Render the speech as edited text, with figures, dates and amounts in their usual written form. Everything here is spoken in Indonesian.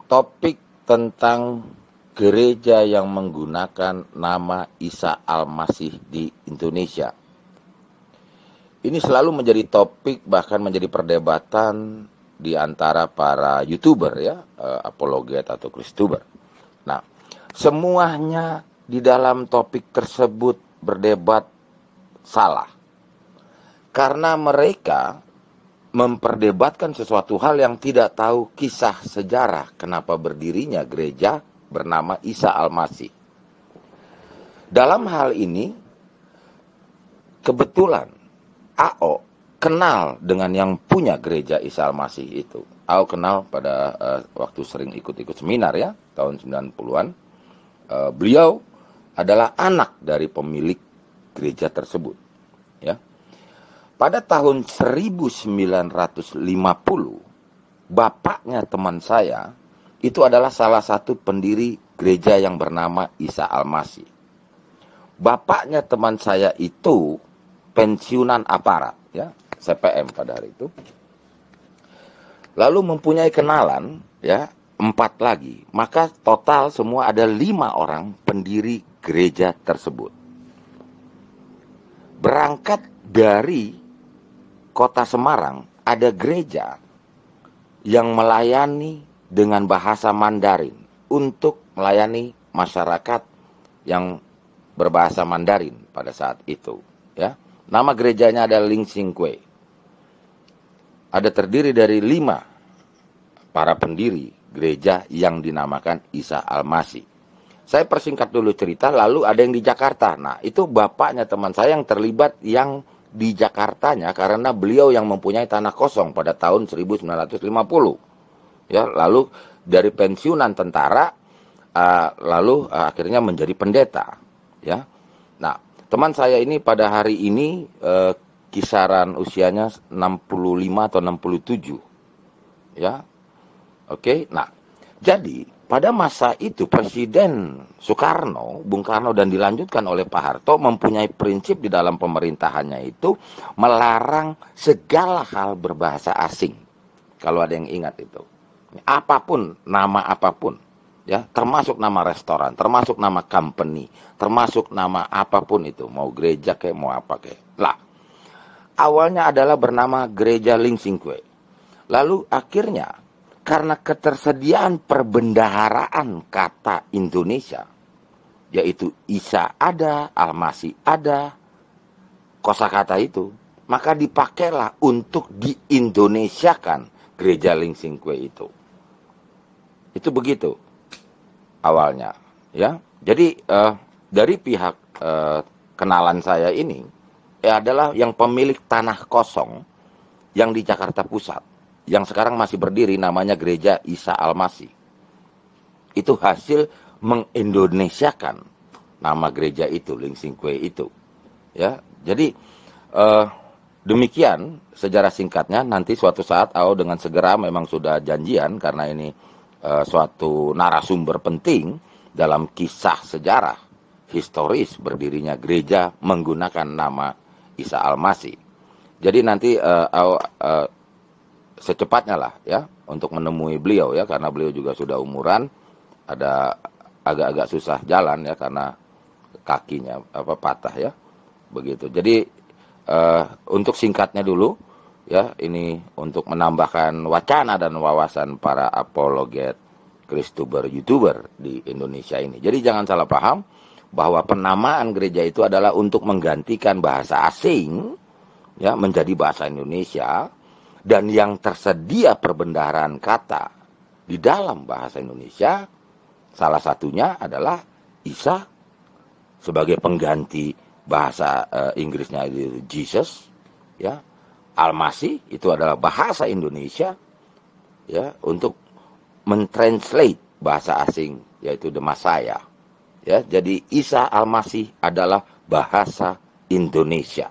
topik tentang gereja yang menggunakan nama Isa Al-Masih di Indonesia. Ini selalu menjadi topik, bahkan menjadi perdebatan di antara para YouTuber ya, apologet atau Kristuber. Nah, semuanya di dalam topik tersebut berdebat salah. Karena mereka memperdebatkan sesuatu hal yang tidak tahu kisah sejarah kenapa berdirinya gereja bernama Isa Al-Masih. Dalam hal ini, kebetulan AO kenal dengan yang punya gereja Isa Al-Masih itu. AO kenal pada waktu sering ikut-ikut seminar ya, tahun 90-an. Beliau adalah anak dari pemilik gereja tersebut. Ya. Pada tahun 1950, bapaknya teman saya itu adalah salah satu pendiri gereja yang bernama Isa Al-Masih. Bapaknya teman saya itu pensiunan aparat, ya, CPM pada hari itu. Lalu mempunyai kenalan, ya, 4 lagi. Maka total semua ada 5 orang pendiri gereja tersebut. Berangkat dari Kota Semarang, ada gereja yang melayani dengan bahasa Mandarin untuk melayani masyarakat yang berbahasa Mandarin pada saat itu. Ya, nama gerejanya adalah Ling Sing Kwe. Ada terdiri dari 5 para pendiri gereja yang dinamakan Isa Al-Masih. Saya persingkat dulu cerita, lalu ada yang di Jakarta. Nah, itu bapaknya teman saya yang terlibat yang di Jakartanya karena beliau yang mempunyai tanah kosong pada tahun 1950. Ya, lalu dari pensiunan tentara lalu akhirnya menjadi pendeta, ya. Nah, teman saya ini pada hari ini kisaran usianya 65 atau 67. Ya. Oke. Nah, jadi pada masa itu Presiden Soekarno, Bung Karno dan dilanjutkan oleh Pak Harto mempunyai prinsip di dalam pemerintahannya itu melarang segala hal berbahasa asing. Kalau ada yang ingat itu. Apapun, nama apapun. Ya, termasuk nama restoran, termasuk nama company, termasuk nama apapun itu. Mau gereja kayak mau apa kayak. Lah, awalnya adalah bernama Gereja Ling Sing Kwe. Lalu akhirnya karena ketersediaan perbendaharaan kata Indonesia, yaitu Isa ada, Al-Masih ada, kosakata itu, maka dipakailah untuk diindonesiakan gereja Ling Sing Kwe itu. Itu begitu awalnya, ya. Jadi dari pihak kenalan saya ini adalah yang pemilik tanah kosong yang di Jakarta Pusat, yang sekarang masih berdiri namanya Gereja Isa Al-Masih. Itu hasil mengindonesiakan nama gereja itu, Ling Sing Kwe itu. Ya, jadi demikian sejarah singkatnya. Nanti suatu saat AO dengan segera memang sudah janjian karena ini suatu narasumber penting dalam kisah sejarah historis berdirinya gereja menggunakan nama Isa Al-Masih. Jadi nanti AO secepatnya lah ya untuk menemui beliau ya, karena beliau juga sudah umuran, ada agak-agak susah jalan ya karena kakinya patah ya, begitu. Jadi untuk singkatnya dulu ya, ini untuk menambahkan wacana dan wawasan para apologet Kristuber YouTuber di Indonesia ini. Jadi jangan salah paham bahwa penamaan gereja itu adalah untuk menggantikan bahasa asing ya menjadi bahasa Indonesia. Dan yang tersedia perbendaharaan kata di dalam bahasa Indonesia, salah satunya adalah Isa sebagai pengganti bahasa Inggrisnya itu Jesus, ya. Al-Masih itu adalah bahasa Indonesia, ya, untuk mentranslate bahasa asing yaitu the Messiah, ya. Jadi Isa Al-Masih adalah bahasa Indonesia.